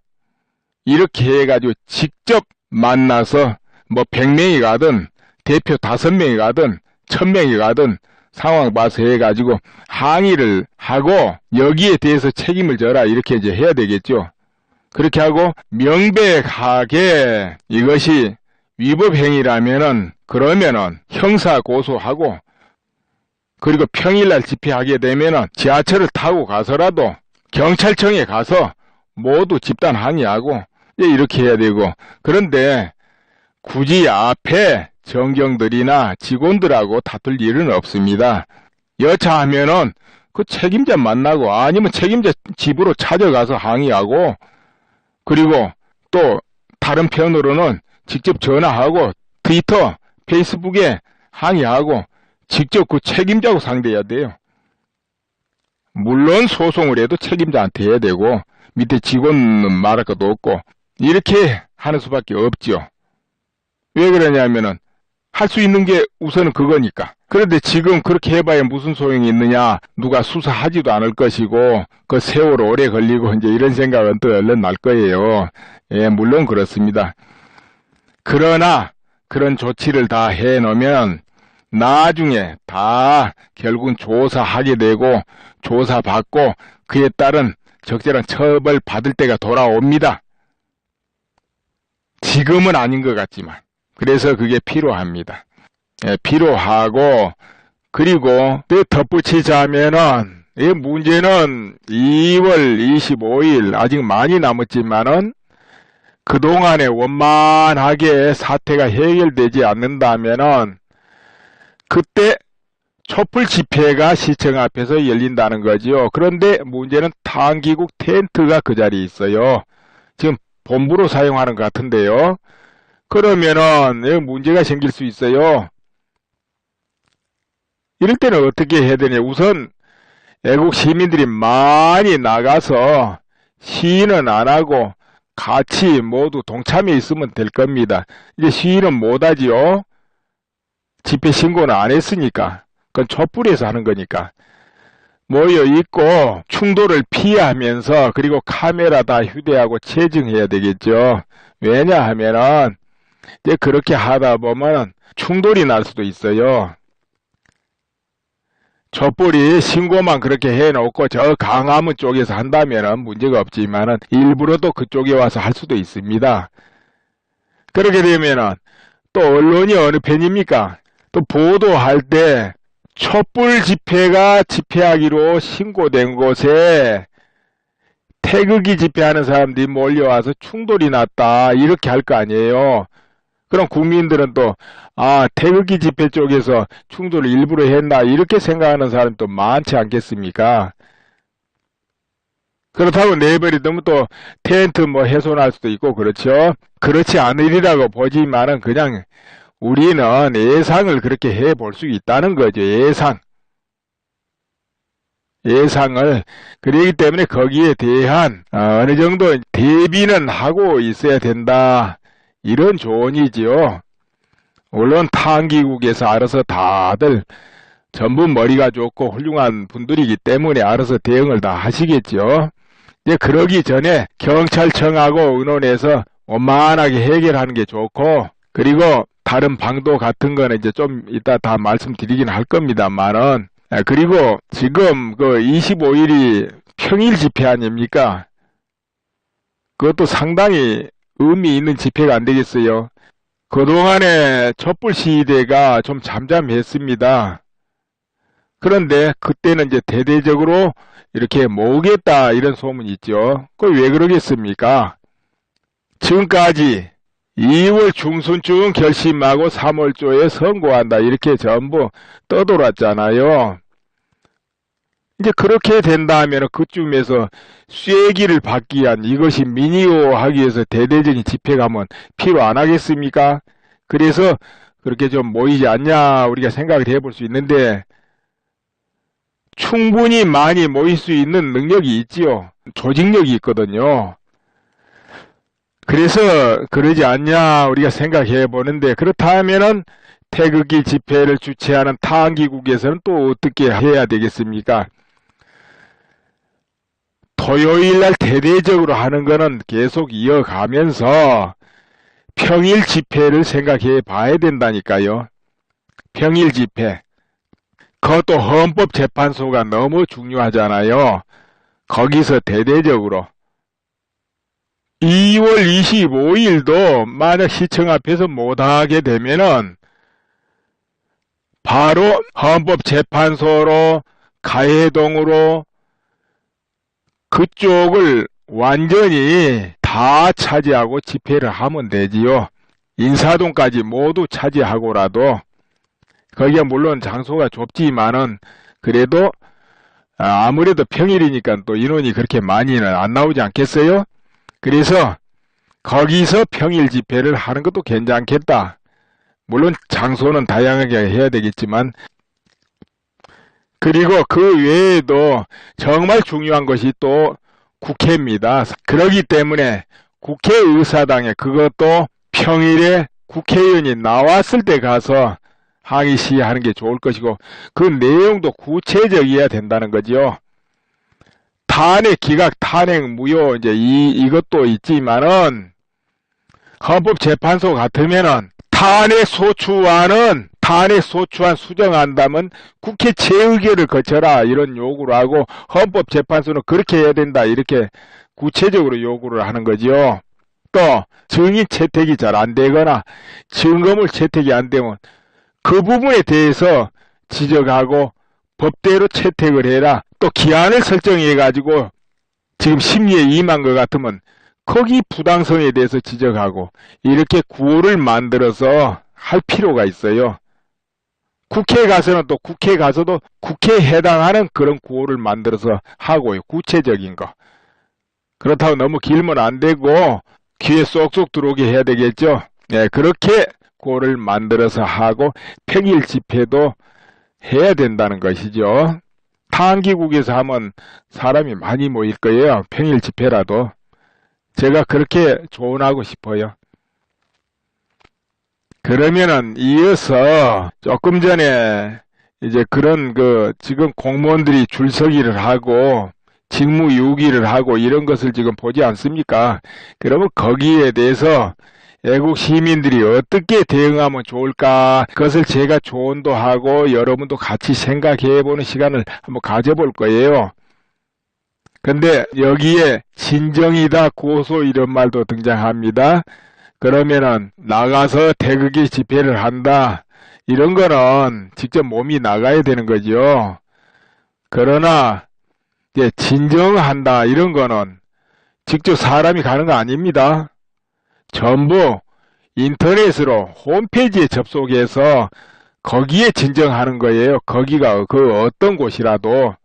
이렇게 해가지고 직접 만나서 뭐 100명이 가든 대표 5명이 가든 1000명이 가든 상황 봐서 해가지고 항의를 하고 여기에 대해서 책임을 져라 이렇게 이제 해야 되겠죠. 그렇게 하고 명백하게 이것이 위법 행위라면은 그러면은 형사 고소하고 그리고 평일날 집회하게 되면은 지하철을 타고 가서라도 경찰청에 가서 모두 집단 항의하고 이렇게 해야 되고 그런데 굳이 앞에 정경들이나 직원들하고 다툴 일은 없습니다. 여차하면은 그 책임자 만나고 아니면 책임자 집으로 찾아가서 항의하고 그리고 또 다른 편으로는 직접 전화하고 트위터, 페이스북에 항의하고 직접 그 책임자하고 상대해야 돼요. 물론 소송을 해도 책임자한테 해야 되고 밑에 직원은 말할 것도 없고 이렇게 하는 수밖에 없죠. 왜 그러냐면은 할 수 있는 게 우선은 그거니까. 그런데 지금 그렇게 해봐야 무슨 소용이 있느냐. 누가 수사하지도 않을 것이고 그 세월 오래 걸리고 이제 이런 생각은 또 얼른 날 거예요. 예, 물론 그렇습니다. 그러나 그런 조치를 다 해놓으면 나중에 다 결국은 조사하게 되고 조사받고 그에 따른 적절한 처벌 받을 때가 돌아옵니다. 지금은 아닌 것 같지만 그래서 그게 필요합니다. 예, 필요하고 그리고 또 덧붙이자면은 이 문제는 2월 25일 아직 많이 남았지만은 그동안에 원만하게 사태가 해결되지 않는다면은 그때 촛불 집회가 시청 앞에서 열린다는 거지요. 그런데 문제는 탄기국 텐트가 그 자리에 있어요. 지금 본부로 사용하는 것 같은데요. 그러면은 문제가 생길 수 있어요. 이럴 때는 어떻게 해야 되냐. 우선 애국 시민들이 많이 나가서 시위는 안 하고 같이 모두 동참해 있으면 될 겁니다. 이제 시위는 못하지요. 집회 신고는 안 했으니까. 그건 촛불에서 하는 거니까. 모여 있고 충돌을 피하면서 그리고 카메라 다 휴대하고 체증해야 되겠죠. 왜냐하면은 이제 그렇게 하다 보면 충돌이 날 수도 있어요. 촛불이 신고만 그렇게 해놓고 저 강화문 쪽에서 한다면은 문제가 없지만은 일부러 또 그쪽에 와서 할 수도 있습니다. 그렇게 되면은 또 언론이 어느 편입니까? 또 보도할 때 촛불 집회가 집회하기로 신고된 곳에 태극기 집회하는 사람들이 몰려와서 충돌이 났다 이렇게 할 거 아니에요. 그럼 국민들은 또 태극기 집회 쪽에서 충돌을 일부러 했나 이렇게 생각하는 사람이 또 많지 않겠습니까? 그렇다고 내버리면 또 텐트 뭐 훼손할 수도 있고 그렇죠. 그렇지 않으리라고 보지만은 그냥 우리는 예상을 그렇게 해볼 수 있다는 거죠. 예상을. 그렇기 때문에 거기에 대한 어느 정도 대비는 하고 있어야 된다. 이런 조언이지요. 물론 탄기국에서 알아서 다들 전부 머리가 좋고 훌륭한 분들이기 때문에 알아서 대응을 다 하시겠죠. 이제 그러기 전에 경찰청하고 의논해서 원만하게 해결하는 게 좋고 그리고 다른 방도 같은 거는 이제 좀 이따 다 말씀드리긴 할 겁니다만은 그리고 지금 그 25일이 평일 집회 아닙니까? 그것도 상당히 의미 있는 집회가 안 되겠어요. 그동안에 촛불 시위대가 좀 잠잠했습니다. 그런데 그때는 이제 대대적으로 이렇게 모으겠다 이런 소문이 있죠. 그 왜 그러겠습니까? 지금까지 2월 중순쯤 결심하고 3월 초에 선고한다 이렇게 전부 떠돌았잖아요. 이제 그렇게 된다면 그쯤에서 쐐기를 받기 위한 이것이 미니어하기 위해서 대대적인 집회가 하면 필요 안 하겠습니까? 그래서 그렇게 좀 모이지 않냐 우리가 생각을 해볼 수 있는데 충분히 많이 모일 수 있는 능력이 있지요. 조직력이 있거든요. 그래서 그러지 않냐 우리가 생각해 보는데 그렇다면은 태극기 집회를 주최하는 탄기국에서는 또 어떻게 해야 되겠습니까? 토요일날 대대적으로 하는 거는 계속 이어가면서 평일 집회를 생각해 봐야 된다니까요. 평일 집회. 그것도 헌법재판소가 너무 중요하잖아요. 거기서 대대적으로 2월 25일도 만약 시청 앞에서 못하게 되면은 바로 헌법재판소로 가해동으로 그쪽을 완전히 다 차지하고 집회를 하면 되지요. 인사동까지 모두 차지하고라도. 거기가 물론 장소가 좁지만은 그래도 아무래도 평일이니까 또 인원이 그렇게 많이는 안 나오지 않겠어요? 그래서 거기서 평일 집회를 하는 것도 괜찮겠다. 물론 장소는 다양하게 해야 되겠지만, 그리고 그 외에도 정말 중요한 것이 또 국회입니다. 그렇기 때문에 국회의사당에 그것도 평일에 국회의원이 나왔을 때 가서 항의 시위하는 게 좋을 것이고, 그 내용도 구체적이어야 된다는 거죠. 탄핵 기각, 탄핵 무효, 이제 이것도 있지만은, 헌법재판소 같으면은, 탄핵 소추안은, 탄핵 소추안 수정한다면 국회 재의결을 거쳐라, 이런 요구를 하고, 헌법재판소는 그렇게 해야 된다, 이렇게 구체적으로 요구를 하는 거죠. 또, 증인 채택이 잘 안 되거나, 증거물 채택이 안 되면, 그 부분에 대해서 지적하고 법대로 채택을 해라. 또 기한을 설정해가지고 지금 심리에 임한 것 같으면 거기 부당성에 대해서 지적하고 이렇게 구호를 만들어서 할 필요가 있어요. 국회에 가서는 또 국회에 가서도 국회에 해당하는 그런 구호를 만들어서 하고요. 구체적인 거. 그렇다고 너무 길면 안 되고 귀에 쏙쏙 들어오게 해야 되겠죠. 네, 그렇게 구호를 만들어서 하고 평일 집회도 해야 된다는 것이죠. 타항기국에서 하면 사람이 많이 모일 거예요. 평일 집회라도. 제가 그렇게 조언하고 싶어요. 그러면은 이어서 조금 전에 이제 그런 지금 공무원들이 줄서기를 하고 직무유기를 하고 이런 것을 지금 보지 않습니까? 그러면 거기에 대해서 애국 시민들이 어떻게 대응하면 좋을까? 그것을 제가 조언도 하고 여러분도 같이 생각해보는 시간을 한번 가져볼 거예요. 근데 여기에 진정이다, 고소 이런 말도 등장합니다. 그러면은 나가서 태극기 집회를 한다. 이런 거는 직접 몸이 나가야 되는 거죠. 그러나 이제 진정한다 이런 거는 직접 사람이 가는 거 아닙니다. 전부 인터넷으로 홈페이지에 접속해서 거기에 진정하는 거예요. 거기가 그 어떤 곳이라도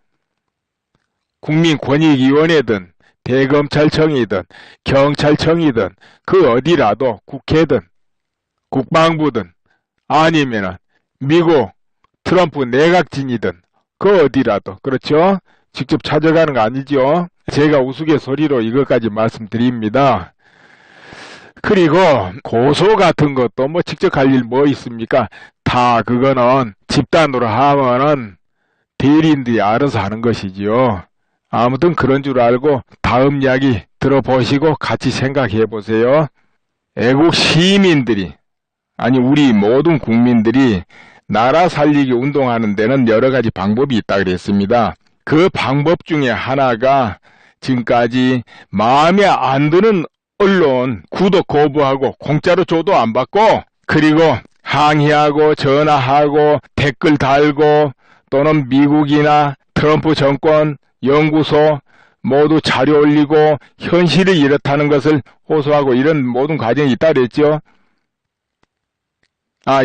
국민권익위원회든 대검찰청이든 경찰청이든 그 어디라도 국회든 국방부든 아니면은 미국 트럼프 내각진이든 그 어디라도 그렇죠? 직접 찾아가는 거 아니죠? 제가 우스갯소리로 이것까지 말씀드립니다. 그리고 고소 같은 것도 뭐 직접 할 일 뭐 있습니까? 다 그거는 집단으로 하면은 대리인들이 알아서 하는 것이지요. 아무튼 그런 줄 알고 다음 이야기 들어보시고 같이 생각해 보세요. 애국 시민들이 아니 우리 모든 국민들이 나라 살리기 운동하는 데는 여러 가지 방법이 있다 그랬습니다. 그 방법 중에 하나가 지금까지 마음에 안 드는 언론 구독 거부하고 공짜로 줘도 안 받고 그리고 항의하고 전화하고 댓글 달고 또는 미국이나 트럼프 정권 연구소 모두 자료 올리고 현실이 이렇다는 것을 호소하고 이런 모든 과정이 있다 그랬죠.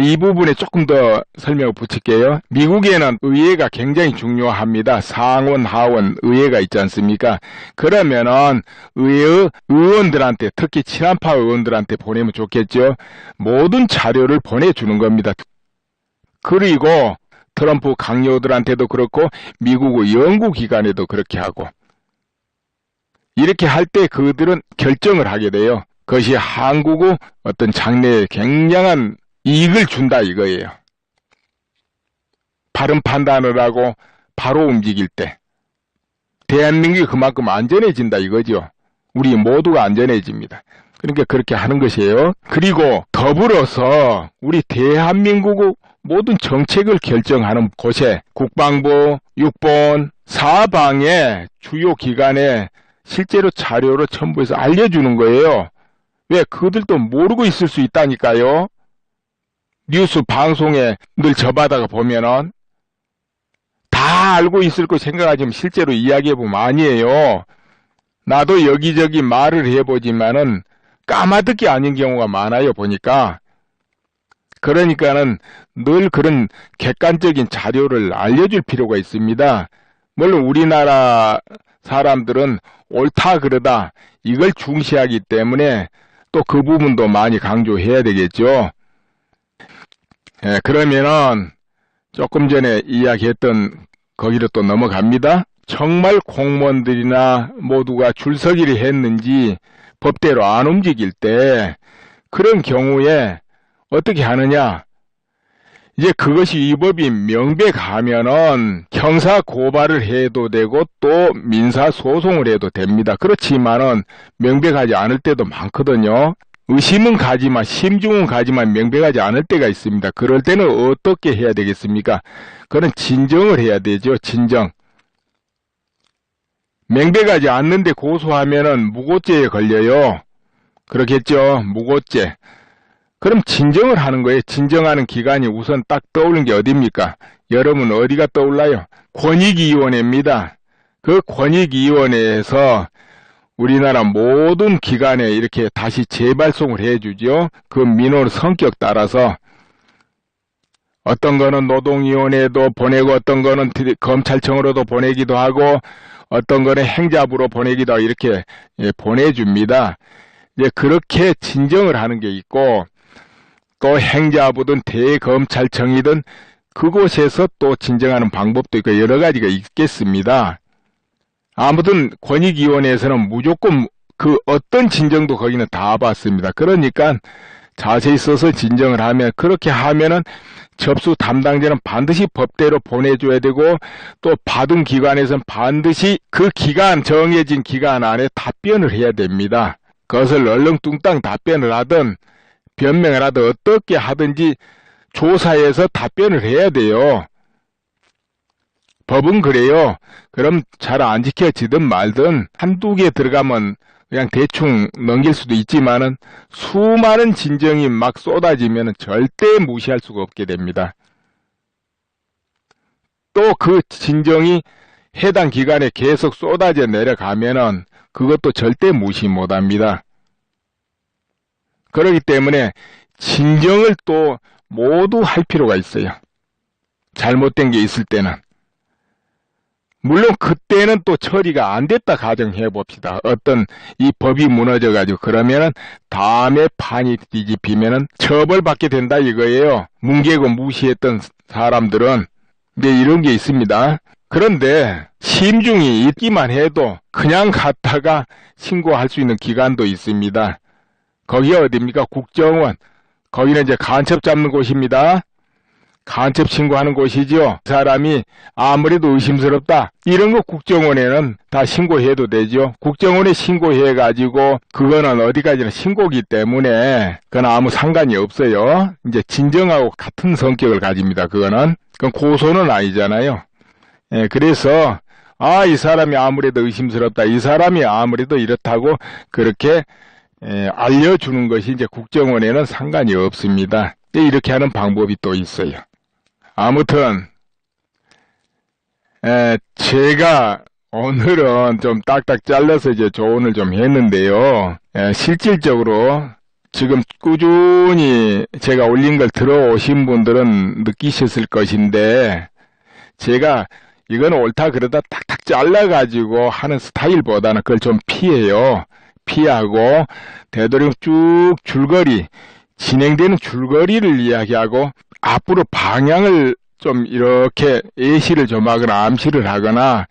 이 부분에 조금 더 설명을 붙일게요. 미국에는 의회가 굉장히 중요합니다. 상원, 하원 의회가 있지 않습니까? 그러면은 의회 의원들한테 특히 친한파 의원들한테 보내면 좋겠죠. 모든 자료를 보내주는 겁니다. 그리고 트럼프 강요들한테도 그렇고 미국 연구기관에도 그렇게 하고 이렇게 할 때 그들은 결정을 하게 돼요. 그것이 한국의 어떤 장래에 굉장한 이익을 준다 이거예요. 바른 판단을 하고 바로 움직일 때 대한민국이 그만큼 안전해진다 이거죠. 우리 모두가 안전해집니다. 그러니까 그렇게 하는 것이에요. 그리고 더불어서 우리 대한민국의 모든 정책을 결정하는 곳에 국방부, 육본, 사방의 주요 기관에 실제로 자료를 첨부해서 알려주는 거예요. 왜? 그들도 모르고 있을 수 있다니까요. 뉴스 방송에 늘 접하다가 보면은 다 알고 있을 거 생각하지만 실제로 이야기해보면 아니에요. 나도 여기저기 말을 해보지만은 까마득히 아닌 경우가 많아요, 보니까. 그러니까는 늘 그런 객관적인 자료를 알려줄 필요가 있습니다. 물론 우리나라 사람들은 옳다 그러다 이걸 중시하기 때문에 또 그 부분도 많이 강조해야 되겠죠. 예, 그러면은 조금 전에 이야기했던 거기로 또 넘어갑니다. 정말 공무원들이나 모두가 줄서기를 했는지 법대로 안 움직일 때 그런 경우에 어떻게 하느냐? 이제 그것이 위법이 명백하면은 형사 고발을 해도 되고 또 민사 소송을 해도 됩니다. 그렇지만은 명백하지 않을 때도 많거든요. 의심은 가지만 심중은 가지만 명백하지 않을 때가 있습니다. 그럴 때는 어떻게 해야 되겠습니까? 그런 진정을 해야 되죠. 진정. 명백하지 않는데 고소하면은 무고죄에 걸려요. 그렇겠죠. 무고죄. 그럼 진정을 하는 거예요. 진정하는 기관이 우선 딱 떠오르는 게 어디입니까? 여러분 어디가 떠올라요? 권익위원회입니다. 그 권익위원회에서 우리나라 모든 기관에 이렇게 다시 재발송을 해주죠. 그 민원 성격 따라서 어떤 거는 노동위원회도 보내고 어떤 거는 검찰청으로도 보내기도 하고 어떤 거는 행자부로 보내기도 하고 이렇게 보내줍니다. 이제 그렇게 진정을 하는 게 있고 또 행자부든 대검찰청이든 그곳에서 또 진정하는 방법도 있고 여러 가지가 있겠습니다. 아무튼 권익위원회에서는 무조건 그 어떤 진정도 거기는 다 봤습니다. 그러니까 자세히 써서 진정을 하면 그렇게 하면은 접수 담당자는 반드시 법대로 보내줘야 되고 또 받은 기관에서는 반드시 그 기간 정해진 기간 안에 답변을 해야 됩니다. 그것을 얼렁뚱땅 답변을 하든 변명을 하든 어떻게 하든지 조사해서 답변을 해야 돼요. 법은 그래요. 그럼 잘 안 지켜지든 말든 한두 개 들어가면 그냥 대충 넘길 수도 있지만은 수많은 진정이 막 쏟아지면 절대 무시할 수가 없게 됩니다. 또 그 진정이 해당 기관에 계속 쏟아져 내려가면은 그것도 절대 무시 못합니다. 그렇기 때문에 진정을 또 모두 할 필요가 있어요. 잘못된 게 있을 때는. 물론 그때는 또 처리가 안 됐다 가정해 봅시다. 어떤 이 법이 무너져 가지고 그러면은 다음에 판이 뒤집히면은 처벌받게 된다 이거예요. 뭉개고 무시했던 사람들은 이제 이런 게 있습니다. 그런데 심중이 있기만 해도 그냥 갔다가 신고할 수 있는 기관도 있습니다. 거기가 어디입니까? 국정원. 거기는 이제 간첩 잡는 곳입니다. 간첩 신고하는 곳이죠. 사람이 아무래도 의심스럽다. 이런 거 국정원에는 다 신고해도 되죠. 국정원에 신고해가지고 그거는 어디까지나 신고기 때문에 그건 아무 상관이 없어요. 이제 진정하고 같은 성격을 가집니다. 그거는. 그건 고소는 아니잖아요. 예, 그래서 이 사람이 아무래도 의심스럽다. 이 사람이 아무래도 이렇다고 그렇게 알려주는 것이 이제 국정원에는 상관이 없습니다. 이렇게 하는 방법이 또 있어요. 아무튼 제가 오늘은 좀 딱딱 잘라서 이제 조언을 좀 했는데요. 실질적으로 지금 꾸준히 제가 올린 걸 들어오신 분들은 느끼셨을 것인데 제가 이건 옳다 그러다 탁탁 잘라가지고 하는 스타일보다는 그걸 좀 피해요. 피하고 되도록 쭉 줄거리 진행되는 줄거리를 이야기하고 앞으로 방향을 좀 이렇게 예시를 좀 하거나 암시를 하거나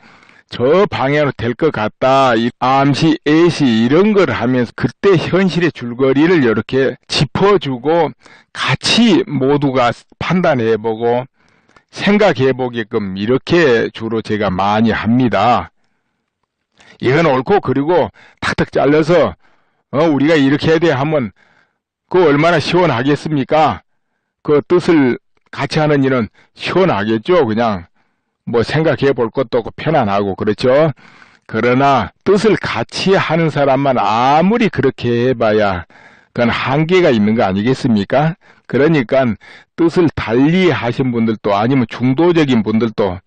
저 방향으로 될 것 같다. 이 암시, 예시 이런 걸 하면서 그때 현실의 줄거리를 이렇게 짚어주고 같이 모두가 판단해보고 생각해보게끔 이렇게 주로 제가 많이 합니다. 이건 옳고 그리고 탁탁 잘라서 우리가 이렇게 해야 돼 하면 그거 얼마나 시원하겠습니까? 그 뜻을 같이 하는 일은 시원하겠죠. 그냥 뭐 생각해 볼 것도 없고 편안하고 그렇죠. 그러나 뜻을 같이 하는 사람만 아무리 그렇게 해봐야 그건 한계가 있는 거 아니겠습니까? 그러니까 뜻을 달리 하신 분들도 아니면 중도적인 분들도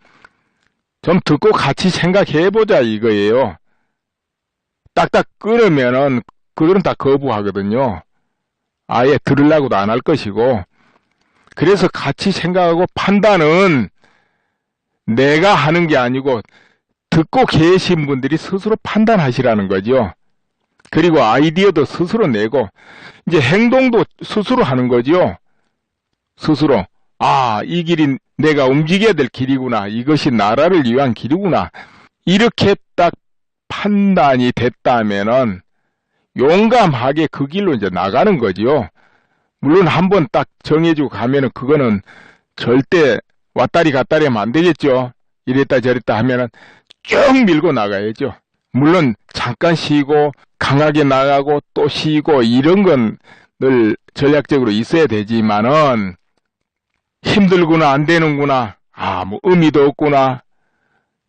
좀 듣고 같이 생각해보자 이거예요. 딱딱 끊으면은 그거는 다 거부하거든요. 아예 들으려고도 안 할 것이고. 그래서 같이 생각하고 판단은 내가 하는 게 아니고 듣고 계신 분들이 스스로 판단하시라는 거죠. 그리고 아이디어도 스스로 내고 이제 행동도 스스로 하는 거죠. 스스로 이 길이 내가 움직여야 될 길이구나. 이것이 나라를 위한 길이구나. 이렇게 딱 판단이 됐다면은 용감하게 그 길로 이제 나가는 거지요. 물론 한번 딱 정해지고 가면은 그거는 절대 왔다리 갔다리 하면 안 되겠죠. 이랬다 저랬다 하면은 쭉 밀고 나가야죠. 물론 잠깐 쉬고 강하게 나가고 또 쉬고 이런 건 늘 전략적으로 있어야 되지만은 힘들구나 안 되는구나 뭐 의미도 없구나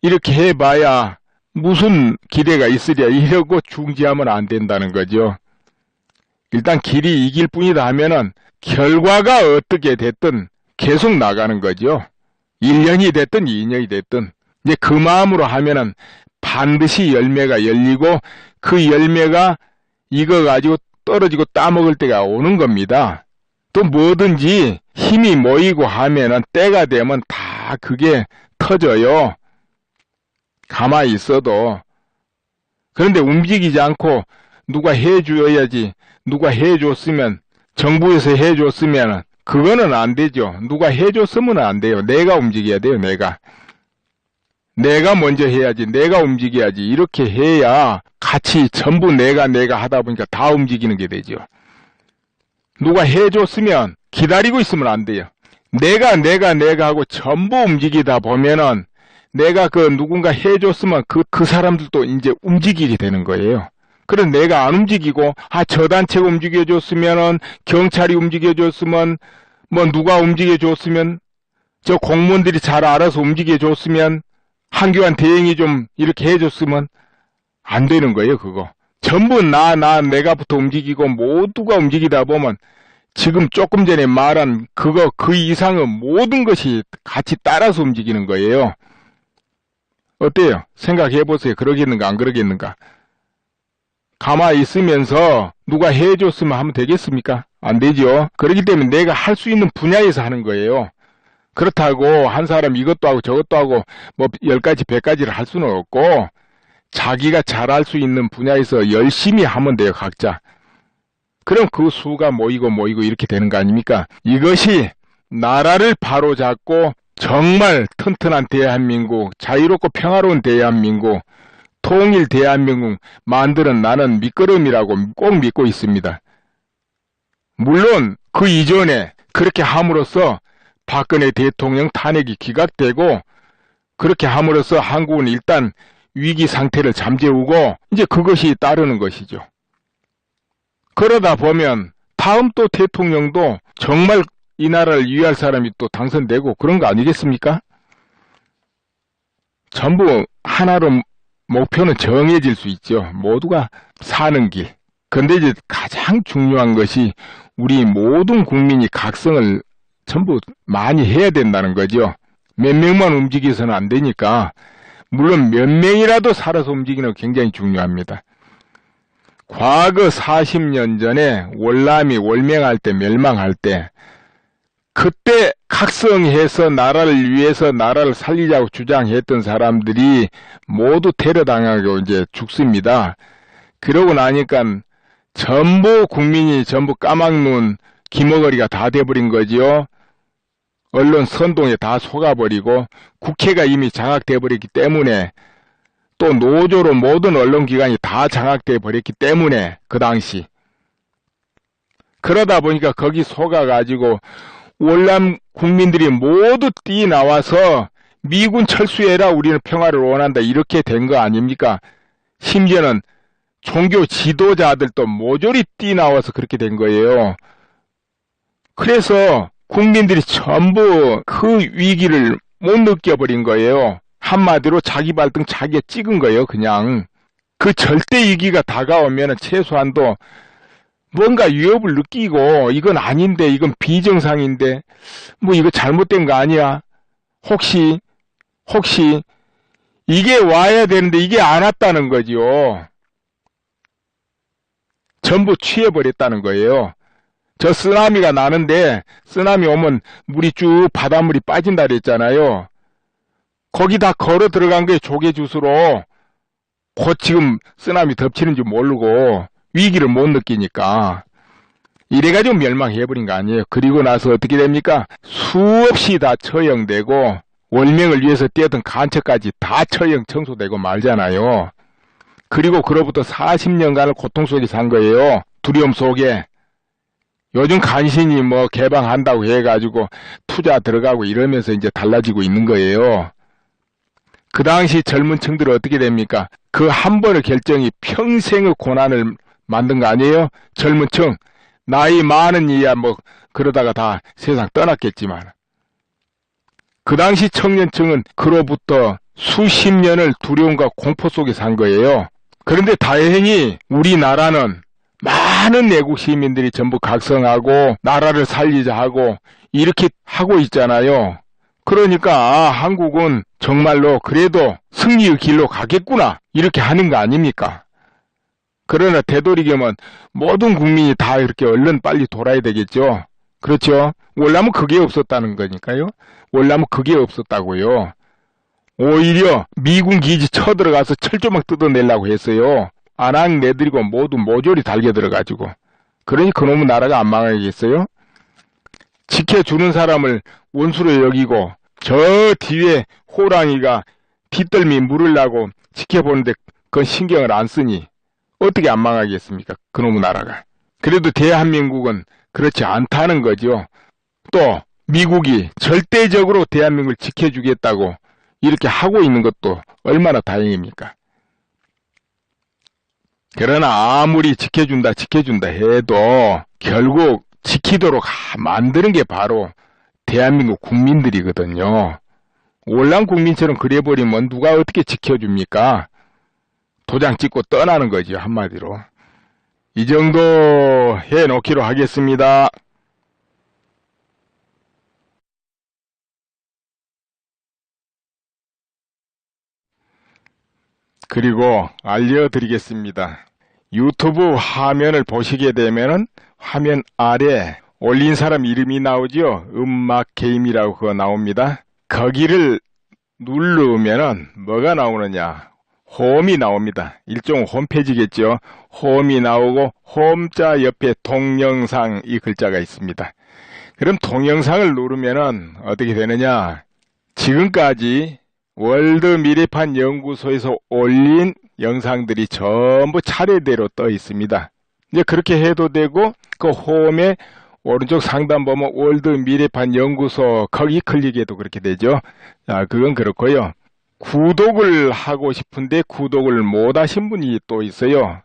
이렇게 해봐야 무슨 기대가 있으랴 이러고 중지하면 안 된다는 거죠. 일단 길이 이길 뿐이다 하면은 결과가 어떻게 됐든 계속 나가는 거죠. 1년이 됐든 2년이 됐든 이제 그 마음으로 하면은 반드시 열매가 열리고 그 열매가 익어가지고 떨어지고 따먹을 때가 오는 겁니다. 또 뭐든지 힘이 모이고 하면은 때가 되면 다 그게 터져요. 가만히 있어도. 그런데 움직이지 않고 누가 해줘야지. 누가 해줬으면 정부에서 해줬으면 그거는 안 되죠. 누가 해줬으면 안 돼요. 내가 움직여야 돼요. 내가 먼저 해야지. 내가 움직여야지. 이렇게 해야 같이 전부 내가 하다 보니까 다 움직이는 게 되죠. 누가 해줬으면 기다리고 있으면 안 돼요. 내가 하고 전부 움직이다 보면은 내가 누군가 해줬으면 그 사람들도 이제 움직이게 되는 거예요. 그럼 내가 안 움직이고 저 단체가 움직여줬으면은 경찰이 움직여줬으면 뭐 누가 움직여줬으면 저 공무원들이 잘 알아서 움직여줬으면 한교안 대행이 좀 이렇게 해줬으면 안 되는 거예요. 그거 전부 내가부터 움직이고 모두가 움직이다 보면 지금 조금 전에 말한 그 이상은 모든 것이 같이 따라서 움직이는 거예요. 어때요? 생각해 보세요. 그러겠는가 안 그러겠는가? 가만히 있으면서 누가 해줬으면 하면 되겠습니까? 안 되죠. 그렇기 때문에 내가 할 수 있는 분야에서 하는 거예요. 그렇다고 한 사람 이것도 하고 저것도 하고 뭐 10가지 100가지를 할 수는 없고 자기가 잘할 수 있는 분야에서 열심히 하면 돼요. 각자. 그럼 그 수가 모이고 이렇게 되는 거 아닙니까? 이것이 나라를 바로잡고 정말 튼튼한 대한민국, 자유롭고 평화로운 대한민국, 통일 대한민국 만드는 나는 밑거름이라고 꼭 믿고 있습니다. 물론 그 이전에 그렇게 함으로써 박근혜 대통령 탄핵이 기각되고 그렇게 함으로써 한국은 일단 위기 상태를 잠재우고 이제 그것이 따르는 것이죠. 그러다 보면 다음 또 대통령도 정말 이 나라를 위할 사람이 또 당선되고 그런 거 아니겠습니까? 전부 하나로 목표는 정해질 수 있죠. 모두가 사는 길. 근데 이제 가장 중요한 것이 우리 모든 국민이 각성을 전부 많이 해야 된다는 거죠. 몇 명만 움직여서는 안 되니까. 물론 몇 명이라도 살아서 움직이는 거 굉장히 중요합니다. 과거 40년 전에 월남이 월맹할 때 멸망할 때 그때 각성해서 나라를 위해서 나라를 살리자고 주장했던 사람들이 모두 테러당하고 이제 죽습니다. 그러고 나니까 전부 국민이 전부 까막눈 기머거리가 다 돼버린 거지요. 언론 선동에 다 속아버리고 국회가 이미 장악돼 버렸기 때문에 또 노조로 모든 언론기관이 다 장악돼 버렸기 때문에 그 당시 그러다 보니까 거기 속아가지고 월남 국민들이 모두 뛰나와서 미군 철수해라 우리는 평화를 원한다 이렇게 된 거 아닙니까? 심지어는 종교 지도자들도 모조리 뛰나와서 그렇게 된 거예요. 그래서 국민들이 전부 그 위기를 못 느껴버린 거예요. 한마디로 자기 발등 자기가 찍은 거예요, 그냥. 그 절대 위기가 다가오면 최소한도 뭔가 위협을 느끼고, 이건 아닌데, 이건 비정상인데, 뭐 이거 잘못된 거 아니야? 혹시, 이게 와야 되는데 이게 안 왔다는 거지요. 전부 취해버렸다는 거예요. 저 쓰나미가 나는데, 쓰나미 오면 물이 쭉 바닷물이 빠진다 그랬잖아요. 거기 다 걸어 들어간 거예요, 조개주스로. 곧 지금 쓰나미 덮치는 줄 모르고 위기를 못 느끼니까. 이래가지고 멸망해버린 거 아니에요. 그리고 나서 어떻게 됩니까? 수없이 다 처형되고 월명을 위해서 뛰었던 간첩까지 다 처형 청소되고 말잖아요. 그리고 그로부터 40년간을 고통 속에 산 거예요. 두려움 속에. 요즘 간신히 뭐 개방한다고 해가지고 투자 들어가고 이러면서 이제 달라지고 있는 거예요. 그 당시 젊은 층들은 어떻게 됩니까? 그 한 번의 결정이 평생의 고난을 만든 거 아니에요? 젊은 층. 나이 많은 이야 뭐 그러다가 다 세상 떠났겠지만. 그 당시 청년층은 그로부터 수십 년을 두려움과 공포 속에 산 거예요. 그런데 다행히 우리나라는 많은 내국 시민들이 전부 각성하고 나라를 살리자 하고 이렇게 하고 있잖아요. 그러니까 한국은 정말로 그래도 승리의 길로 가겠구나 이렇게 하는 거 아닙니까? 그러나 되도록이면 모든 국민이 다 이렇게 얼른 빨리 돌아야 되겠죠. 그렇죠? 원래는 그게 없었다는 거니까요. 원래는 그게 없었다고요. 오히려 미군 기지 쳐들어가서 철조망 뜯어내려고 했어요. 안악 내드리고 모두 모조리 달게 들어가지고. 그러니 그놈의 나라가 안 망하겠어요? 지켜주는 사람을 원수로 여기고 저 뒤에 호랑이가 뒷덜미 물으려고 지켜보는데 그건 신경을 안 쓰니 어떻게 안 망하겠습니까? 그놈의 나라가. 그래도 대한민국은 그렇지 않다는 거죠. 또 미국이 절대적으로 대한민국을 지켜주겠다고 이렇게 하고 있는 것도 얼마나 다행입니까? 그러나 아무리 지켜준다 해도 결국 지키도록 만드는 게 바로 대한민국 국민들이거든요. 올랑 국민처럼 그래버리면 누가 어떻게 지켜줍니까? 도장 찍고 떠나는 거죠, 한마디로. 이 정도 해놓기로 하겠습니다. 그리고 알려드리겠습니다. 유튜브 화면을 보시게 되면은 화면 아래 올린 사람 이름이 나오죠. 음악게임이라고 그거 나옵니다. 거기를 누르면은 뭐가 나오느냐. 홈이 나옵니다. 일종 홈페이지겠죠. 홈이 나오고 홈자 옆에 동영상 이 글자가 있습니다. 그럼 동영상을 누르면은 어떻게 되느냐. 지금까지 월드 미래판 연구소에서 올린 영상들이 전부 차례대로 떠 있습니다. 이제 그렇게 해도 되고 그 홈에 오른쪽 상단 보면 월드 미래판 연구소 거기 클릭해도 그렇게 되죠. 자, 그건 그렇고요. 구독을 하고 싶은데 구독을 못 하신 분이 또 있어요.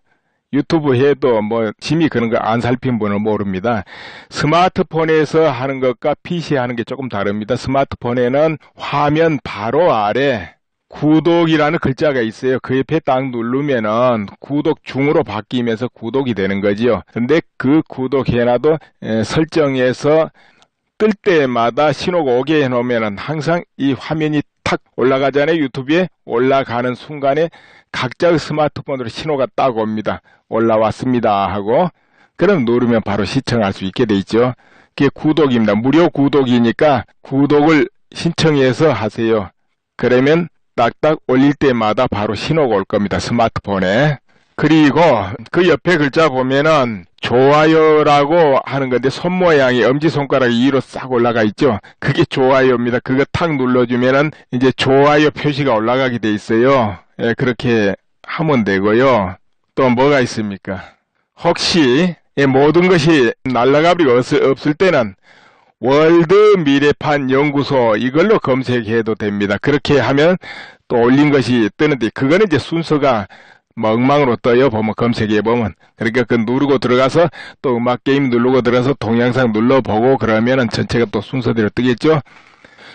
유튜브 해도 뭐 심히 그런 거 안 살핀 분은 모릅니다. 스마트폰에서 하는 것과 PC 하는 게 조금 다릅니다. 스마트폰에는 화면 바로 아래 구독이라는 글자가 있어요. 그 옆에 딱 누르면은 구독 중으로 바뀌면서 구독이 되는 거지요. 근데 그 구독해놔도 설정해서 뜰 때마다 신호가 오게 해놓으면은 항상 이 화면이 탁 올라가잖아요. 유튜브에 올라가는 순간에 각자의 스마트폰으로 신호가 딱 옵니다. 올라왔습니다 하고 그럼 누르면 바로 시청할 수 있게 돼 있죠. 그게 구독입니다. 무료 구독이니까 구독을 신청해서 하세요. 그러면 딱딱 올릴 때마다 바로 신호가 올 겁니다. 스마트폰에. 그리고 그 옆에 글자 보면은 좋아요라고 하는 건데 손 모양이 엄지손가락 위로 싹 올라가 있죠. 그게 좋아요입니다. 그거 탁 눌러주면은 이제 좋아요 표시가 올라가게 돼 있어요. 예, 그렇게 하면 되고요. 또 뭐가 있습니까? 혹시 모든 것이 날라가버리고 없을 때는 월드 미래판 연구소 이걸로 검색해도 됩니다. 그렇게 하면 또 올린 것이 뜨는데 그거는 이제 순서가 뭐 엉망으로 떠요. 보면 검색해 보면. 그러니까 그 누르고 들어가서 또 음악 게임 누르고 들어가서 동영상 눌러보고 그러면은 전체가 또 순서대로 뜨겠죠.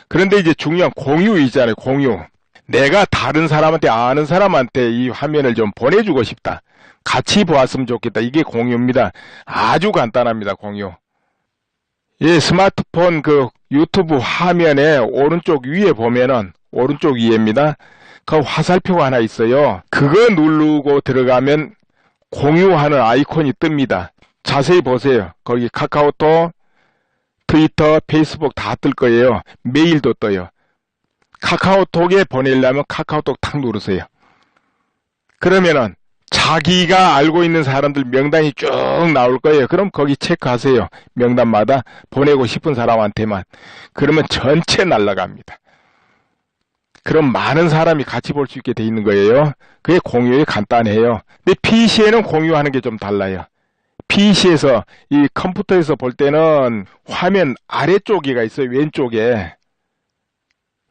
그런데 이제 중요한 공유 있잖아요. 공유. 내가 다른 사람한테 아는 사람한테 이 화면을 좀 보내주고 싶다. 같이 보았으면 좋겠다. 이게 공유입니다. 아주 간단합니다. 공유. 예, 스마트폰 그 유튜브 화면에 오른쪽 위에 보면은 오른쪽 위에입니다. 그 화살표가 하나 있어요. 그거 누르고 들어가면 공유하는 아이콘이 뜹니다. 자세히 보세요. 거기 카카오톡, 트위터, 페이스북 다 뜰 거예요. 메일도 떠요. 카카오톡에 보내려면 카카오톡 탁 누르세요. 그러면은 자기가 알고 있는 사람들 명단이 쭉 나올 거예요. 그럼 거기 체크하세요. 명단마다 보내고 싶은 사람한테만. 그러면 전체 날아갑니다. 그럼 많은 사람이 같이 볼 수 있게 돼 있는 거예요. 그게 공유에 간단해요. 근데 PC에는 공유하는 게 좀 달라요. PC에서 이 컴퓨터에서 볼 때는 화면 아래쪽에가 있어요. 왼쪽에.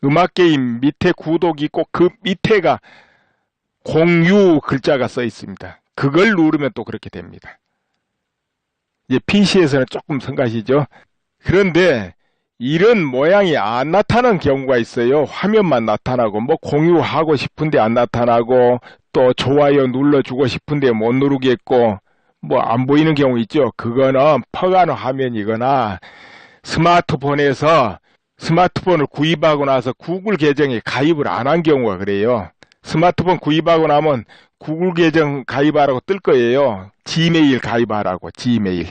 음악 게임 밑에 구독이 있고 그 밑에가 공유 글자가 써 있습니다. 그걸 누르면 또 그렇게 됩니다. 이제 PC에서는 조금 성가시죠. 그런데 이런 모양이 안 나타나는 경우가 있어요. 화면만 나타나고 뭐 공유하고 싶은데 안 나타나고 또 좋아요 눌러주고 싶은데 못 누르겠고 뭐 안 보이는 경우 있죠. 그거는 퍼가는 화면이거나 스마트폰에서 스마트폰을 구입하고 나서 구글 계정에 가입을 안 한 경우가 그래요. 스마트폰 구입하고 나면 구글 계정 가입하라고 뜰 거예요. 지메일 가입하라고, 지메일.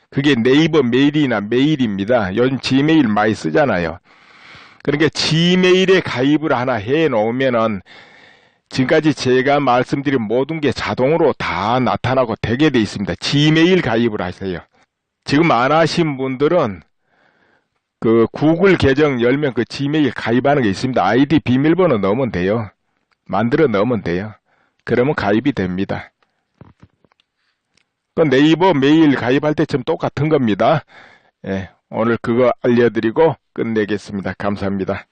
그게 네이버 메일이나 메일입니다. 요즘 지메일 많이 쓰잖아요. 그러니까 지메일에 가입을 하나 해 놓으면은 지금까지 제가 말씀드린 모든 게 자동으로 다 나타나고 되게 돼 있습니다. 지메일 가입을 하세요. 지금 안 하신 분들은 그 구글 계정 열면 그 지메일 가입하는 게 있습니다. 아이디 비밀번호 넣으면 돼요. 만들어 넣으면 돼요. 그러면 가입이 됩니다. 그 네이버 메일 가입할 때처럼 똑같은 겁니다. 예, 오늘 그거 알려드리고 끝내겠습니다. 감사합니다.